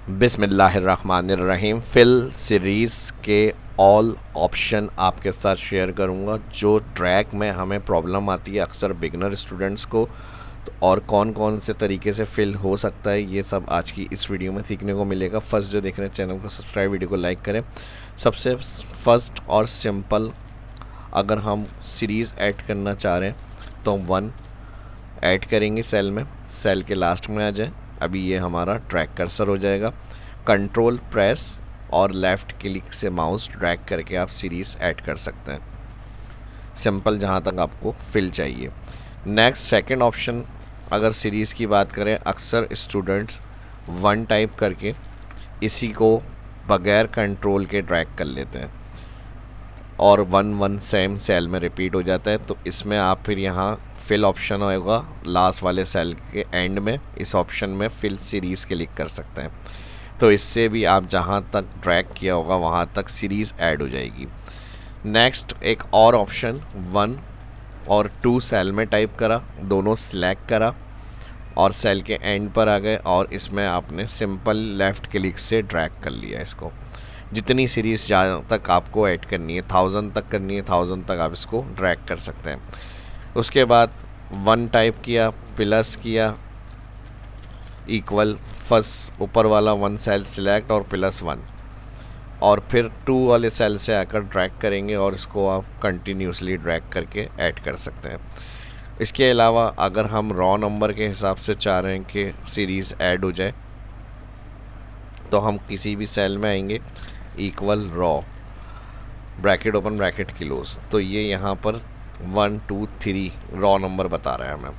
बिस्मिल्लाहिर्रहमानिर्रहीम। Fill series के all option आपके साथ शेयर करूंगा जो ट्रैक में हमें प्रॉब्लम आती है अक्सर बिगनर स्टूडेंट्स को, तो और कौन कौन से तरीके से फिल हो सकता है ये सब आज की इस वीडियो में सीखने को मिलेगा। फर्स्ट जो देख रहे हैं चैनल को सब्सक्राइब, वीडियो को लाइक करें। सबसे फर्स्ट और सिंपल, अगर हम सीरीज़ ऐड करना चाह रहे हैं तो 1 ऐड करेंगे सेल में, सेल के लास्ट में आ जाए। अभी ये हमारा ट्रैक कर्सर हो जाएगा। कंट्रोल प्रेस और लेफ़्ट क्लिक से माउस ड्रैग करके आप सीरीज़ ऐड कर सकते हैं, सिंपल जहाँ तक आपको फिल चाहिए। नेक्स्ट सेकंड ऑप्शन, अगर सीरीज़ की बात करें, अक्सर स्टूडेंट्स 1 टाइप करके इसी को बगैर कंट्रोल के ड्रैग कर लेते हैं और 1 सेम सेल में रिपीट हो जाता है। तो इसमें आप फिर यहाँ फिल ऑप्शन होगा लास्ट वाले सेल के एंड में, इस ऑप्शन में फिल सीरीज़ क्लिक कर सकते हैं। तो इससे भी आप जहाँ तक ड्रैग किया होगा वहाँ तक सीरीज़ ऐड हो जाएगी। नेक्स्ट एक और ऑप्शन, 1 और 2 सेल में टाइप करा, दोनों सिलेक्ट करा और सेल के एंड पर आ गए और इसमें आपने सिंपल लेफ़्ट क्लिक से ड्रैग कर लिया इसको। जितनी सीरीज़ जहाँ तक आपको ऐड करनी है, 1000 तक करनी है, 1000 तक आप इसको ड्रैग कर सकते हैं। उसके बाद 1 टाइप किया, प्लस किया, इक्वल, फर्स्ट ऊपर वाला 1 सेल सिलेक्ट और +1, और फिर 2 वाले सेल से आकर ड्रैग करेंगे और इसको आप कंटिन्यूसली ड्रैग करके ऐड कर सकते हैं। इसके अलावा अगर हम रॉ नंबर के हिसाब से चाह रहे हैं कि सीरीज़ ऐड हो जाए तो हम किसी भी सेल में आएंगे, equal raw, bracket open bracket close, तो ये यहाँ पर 1 2 3 रॉ नंबर बता रहा है हमें।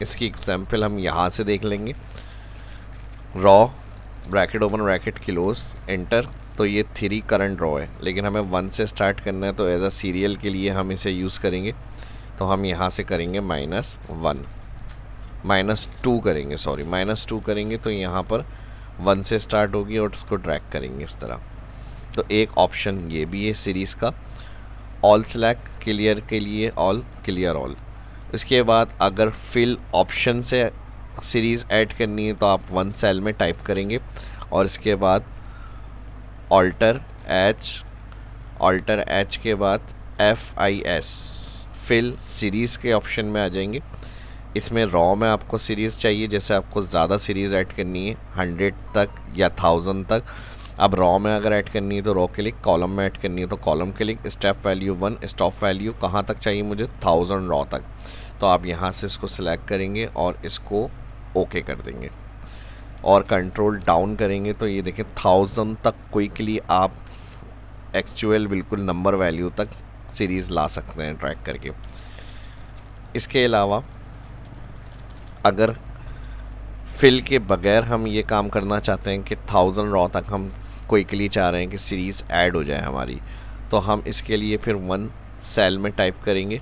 इसकी एग्जाम्पल हम यहाँ से देख लेंगे। Raw bracket open bracket close enter, तो ये 3 करंट रॉ है, लेकिन हमें 1 से स्टार्ट करना है तो एज अ सीरियल के लिए हम इसे यूज़ करेंगे। तो हम यहाँ से करेंगे -2 करेंगे, -2 करेंगे तो यहाँ पर 1 से स्टार्ट होगी और उसको ड्रैग करेंगे इस तरह। तो एक ऑप्शन ये भी है सीरीज़ का। ऑल सेलेक्ट क्लियर के लिए ऑल, क्लियर ऑल। इसके बाद अगर फिल ऑप्शन से सीरीज़ ऐड करनी है तो आप 1 सेल में टाइप करेंगे और इसके बाद ऑल्टर एच के बाद FIS, फिल सीरीज़ के ऑप्शन में आ जाएंगे। इसमें रॉ में आपको सीरीज़ चाहिए, जैसे आपको ज़्यादा सीरीज़ ऐड करनी है 100 तक या 1000 तक। अब रॉ में अगर ऐड करनी है तो रॉ क्लिक, कॉलम में ऐड करनी है तो column click, step value 1, stop value कहाँ तक चाहिए मुझे, 1000 रॉ तक। तो आप यहाँ से इसको सिलेक्ट करेंगे और इसको ओके कर देंगे और कंट्रोल डाउन करेंगे तो ये देखें 1000 तक क्विकली आप एक्चुअल बिल्कुल नंबर वैल्यू तक सीरीज़ ला सकते हैं ट्रैक करके। इसके अलावा अगर फिल के बगैर हम ये काम करना चाहते हैं कि 1000 रॉ तक हम क्विकली चाह रहे हैं कि सीरीज़ ऐड हो जाए हमारी, तो हम इसके लिए फिर 1 सेल में टाइप करेंगे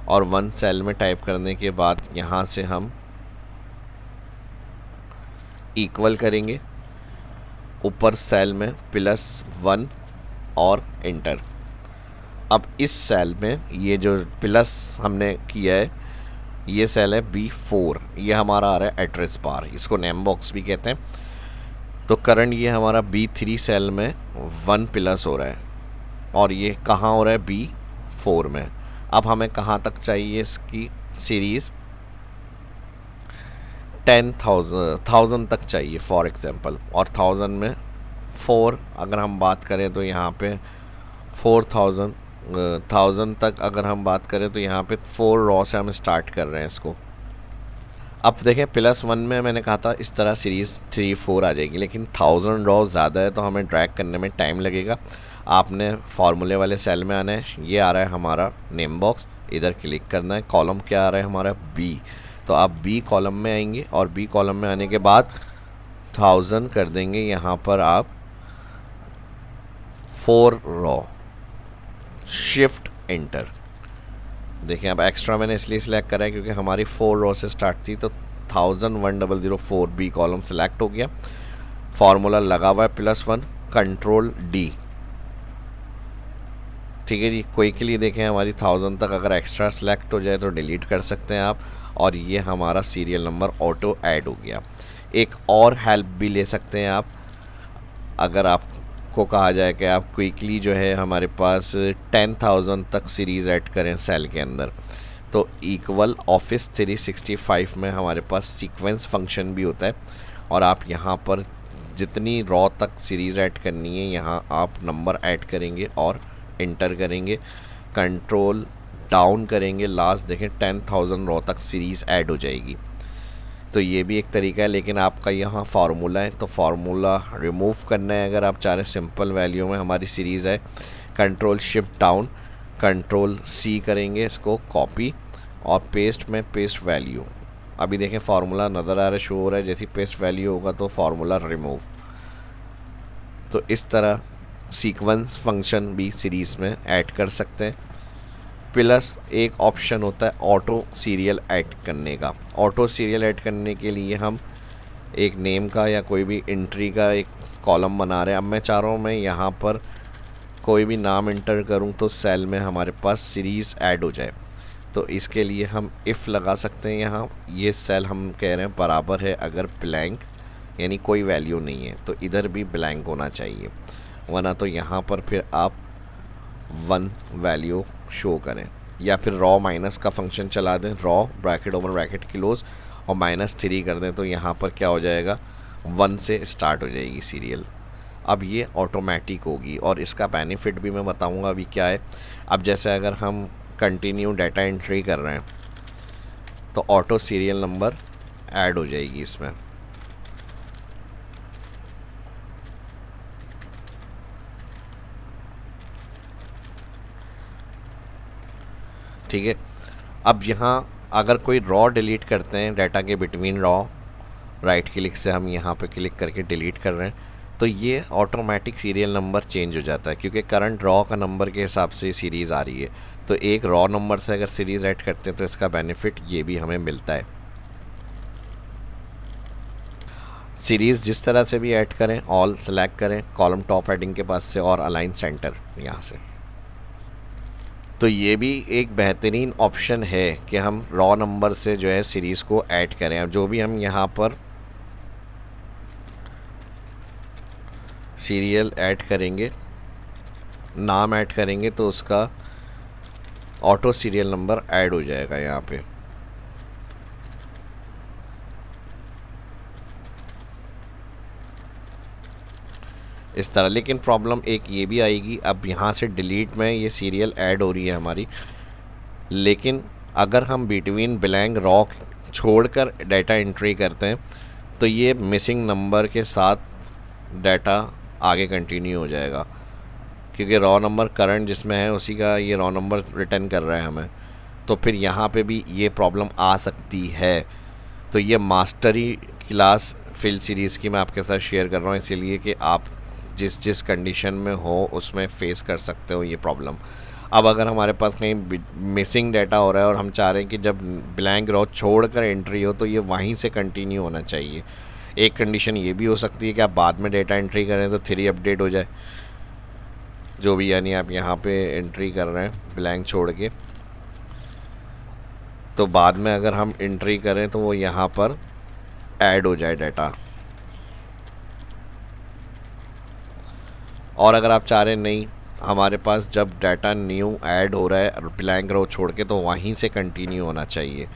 और 1 सेल में टाइप करने के बाद यहाँ से हम इक्वल करेंगे, ऊपर सेल में +1 और एंटर। अब इस सेल में ये जो प्लस हमने किया है ये सेल है B4, ये हमारा आ रहा है एड्रेस बार, इसको नेम बॉक्स भी कहते हैं। तो करंट ये हमारा B3 सेल में 1 प्लस हो रहा है और ये कहाँ हो रहा है, B4 में। अब हमें कहाँ तक चाहिए इसकी सीरीज़, 10,000 तक चाहिए फॉर एग्जांपल, और 1000 में 4 अगर हम बात करें तो यहाँ पे 1000 तक अगर हम बात करें तो यहाँ पे 4 रॉ से हम स्टार्ट कर रहे हैं इसको। अब देखें +1 में मैंने कहा था इस तरह सीरीज़ 3 4 आ जाएगी, लेकिन 1000 रॉ ज़्यादा है तो हमें ड्रैग करने में टाइम लगेगा। आपने फार्मूले वाले सेल में आना है, ये आ रहा है हमारा नेम बॉक्स, इधर क्लिक करना है। कॉलम क्या आ रहा है हमारा, B, तो आप B कॉलम में आएंगे और B कॉलम में आने के बाद 1000 कर देंगे यहाँ पर आप 4 रॉ, शिफ्ट एंटर। देखिए अब एक्स्ट्रा मैंने इसलिए सिलेक्ट करा है क्योंकि हमारी 4 रॉ से स्टार्ट थी, तो 1000 B कॉलम सेलेक्ट हो गया। फार्मूला लगा हुआ है +1, कंट्रोल D, ठीक है जी। क्विकली देखें हमारी 1000 तक अगर एक्स्ट्रा सेलेक्ट हो जाए तो डिलीट कर सकते हैं आप, और ये हमारा सीरियल नंबर ऑटो ऐड हो गया। एक और हेल्प भी ले सकते हैं आप, अगर आपको कहा जाए कि आप क्विकली जो है हमारे पास 10,000 तक सीरीज़ ऐड करें सेल के अंदर, तो इक्वल ऑफिस 365 में हमारे पास सीक्वेंस फंक्शन भी होता है, और आप यहाँ पर जितनी रॉ तक सीरीज़ ऐड करनी है यहाँ आप नंबर ऐड करेंगे और इंटर करेंगे, कंट्रोल डाउन करेंगे, लास्ट देखें 10,000 रॉ तक सीरीज़ ऐड हो जाएगी। तो ये भी एक तरीका है, लेकिन आपका यहाँ फार्मूला है तो फार्मूला रिमूव करना है। अगर आप चाह रहे सिंपल वैल्यू में हमारी सीरीज़ है, control shift down control C करेंगे, इसको कॉपी और पेस्ट में पेस्ट वैल्यू। अभी देखें फार्मूला नज़र आ रहा है, शो हो रहा है, जैसी पेस्ट वैल्यू होगा तो फार्मूला रिमूव। तो इस तरह सीक्वेंस फंक्शन भी सीरीज़ में ऐड कर सकते हैं। प्लस एक ऑप्शन होता है ऑटो सीरियल ऐड करने का। ऑटो सीरियल ऐड करने के लिए हम एक नेम का या कोई भी एंट्री का एक कॉलम बना रहे हैं। अब मैं चाह रहा हूँ मैं यहाँ पर कोई भी नाम इंटर करूँ तो सेल में हमारे पास सीरीज़ ऐड हो जाए। तो इसके लिए हम इफ़ लगा सकते हैं। यहाँ ये सेल हम कह रहे हैं बराबर है अगर ब्लैंक, यानी कोई वैल्यू नहीं है, तो इधर भी ब्लैंक होना चाहिए, वरना तो यहाँ पर फिर आप 1 वैल्यू शो करें, या फिर रॉ माइनस का फंक्शन चला दें, raw bracket over bracket close और -3 कर दें, तो यहाँ पर क्या हो जाएगा 1 से स्टार्ट हो जाएगी सीरियल। अब ये ऑटोमेटिक होगी, और इसका बेनिफिट भी मैं बताऊँगा अभी क्या है। अब जैसे अगर हम कंटिन्यू डाटा एंट्री कर रहे हैं तो ऑटो सीरियल नंबर ऐड हो जाएगी इसमें। ठीक है। अब यहाँ अगर कोई रॉ डिलीट करते हैं डाटा के बिटवीन रॉ, राइट क्लिक से हम यहाँ पे क्लिक करके डिलीट कर रहे हैं, तो ये ऑटोमेटिक सीरियल नंबर चेंज हो जाता है, क्योंकि करंट रॉ का नंबर के हिसाब से सीरीज़ आ रही है। तो एक रॉ नंबर से अगर सीरीज़ ऐड करते हैं तो इसका बेनिफिट ये भी हमें मिलता है। सीरीज़ जिस तरह से भी ऐड करें, ऑल सेलेक्ट करें, कॉलम टॉप हेडिंग के पास से और अलाइन सेंटर यहाँ से। तो ये भी एक बेहतरीन ऑप्शन है कि हम रॉ नंबर से जो है सीरीज़ को ऐड करें। अब जो भी हम यहाँ पर सीरियल ऐड करेंगे, नाम ऐड करेंगे, तो उसका ऑटो सीरियल नंबर ऐड हो जाएगा यहाँ पे। इस तरह। लेकिन प्रॉब्लम एक ये भी आएगी, अब यहाँ से डिलीट में ये सीरियल ऐड हो रही है हमारी, लेकिन अगर हम बिटवीन ब्लैंक रॉ छोड़कर डाटा एंट्री करते हैं तो ये मिसिंग नंबर के साथ डाटा आगे कंटिन्यू हो जाएगा, क्योंकि रॉ नंबर करंट जिसमें है उसी का ये रॉ नंबर रिटर्न कर रहा है हमें। तो फिर यहाँ पे भी ये प्रॉब्लम आ सकती है। तो ये मास्टरी क्लास फिल सीरीज़ की मैं आपके साथ शेयर कर रहा हूँ, इसीलिए कि आप जिस जिस कंडीशन में हो उसमें फेस कर सकते हो ये प्रॉब्लम। अब अगर हमारे पास कहीं मिसिंग डाटा हो रहा है और हम चाह रहे हैं कि जब ब्लैंक रॉ छोड़कर एंट्री हो तो ये वहीं से कंटिन्यू होना चाहिए। एक कंडीशन ये भी हो सकती है कि आप बाद में डेटा एंट्री करें तो 3 अपडेट हो जाए, जो भी, यानी आप यहाँ पे एंट्री कर रहे हैं ब्लैंक छोड़ के, तो बाद में अगर हम एंट्री करें तो वो यहाँ पर ऐड हो जाए डाटा। और अगर आप चाह रहे नहीं हमारे पास जब डाटा न्यू ऐड हो रहा है ब्लैंक रो छोड़ के तो वहीं से कंटिन्यू होना चाहिए,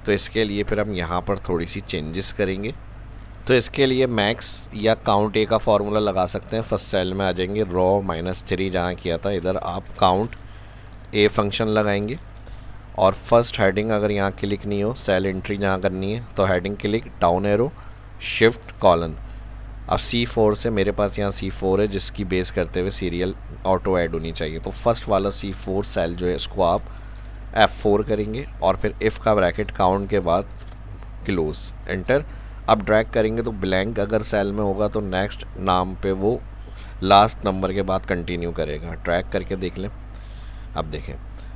तो इसके लिए फिर हम यहाँ पर थोड़ी सी चेंजेस करेंगे। तो इसके लिए मैक्स या काउंट ए का फार्मूला लगा सकते हैं। फर्स्ट सेल में आ जाएंगे, रॉ -3 जहाँ किया था इधर आप काउंट ए फंक्शन लगाएंगे, और फर्स्ट हेडिंग अगर यहाँ क्लिक नहीं हो, सेल एंट्री जहाँ करनी है तो heading click, down arrow, shift colon. अब C4 से मेरे पास यहाँ C4 है जिसकी बेस करते हुए सीरियल ऑटो ऐड होनी चाहिए, तो फर्स्ट वाला C4 सेल जो है इसको आप F4 करेंगे और फिर इफ़ का ब्रैकेट काउंट के बाद क्लोज, एंटर। अब ड्रैग करेंगे तो ब्लैंक अगर सेल में होगा तो नेक्स्ट नाम पे वो लास्ट नंबर के बाद कंटिन्यू करेगा। ड्रैग करके देख लें, अब देखें।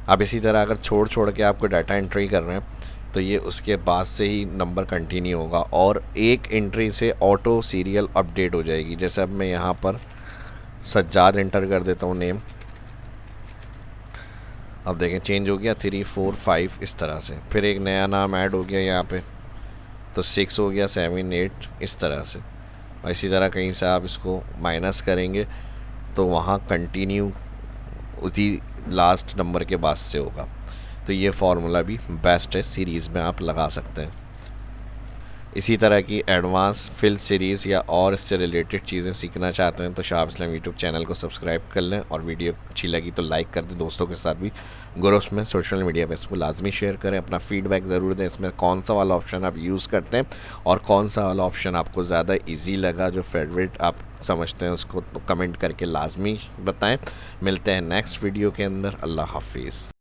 अब इसी तरह अगर छोड़ के आपको डाटा एंट्री कर रहे हैं तो ये उसके बाद से ही नंबर कंटिन्यू होगा और एक एंट्री से ऑटो सीरियल अपडेट हो जाएगी। जैसे अब मैं यहाँ पर सज्जाद एंटर कर देता हूँ नेम, अब देखें चेंज हो गया 3 4 5 इस तरह से, फिर एक नया नाम ऐड हो गया यहाँ पे, तो 6 हो गया, 7 8 इस तरह से। और इसी तरह कहीं से आप इसको माइनस करेंगे तो वहाँ कंटिन्यू उसी लास्ट नंबर के बाद से होगा। तो ये फार्मूला भी बेस्ट है, सीरीज़ में आप लगा सकते हैं। इसी तरह की एडवांस फिल सीरीज़ या और इससे रिलेटेड चीज़ें सीखना चाहते हैं तो शहाब इस्लाम यूट्यूब चैनल को सब्सक्राइब कर लें, और वीडियो अच्छी लगी तो लाइक कर दें, दोस्तों के साथ भी ग्रुप्स में सोशल मीडिया पे इसको लाजमी शेयर करें। अपना फीडबैक ज़रूर दें, इसमें कौन सा वाला ऑप्शन आप यूज़ करते हैं और कौन सा वाला ऑप्शन आपको ज़्यादा ईजी लगा, जो फेवरेट आप समझते हैं उसको तो कमेंट करके लाजमी बताएँ। मिलते हैं नेक्स्ट वीडियो के अंदर। अल्लाह हाफिज़।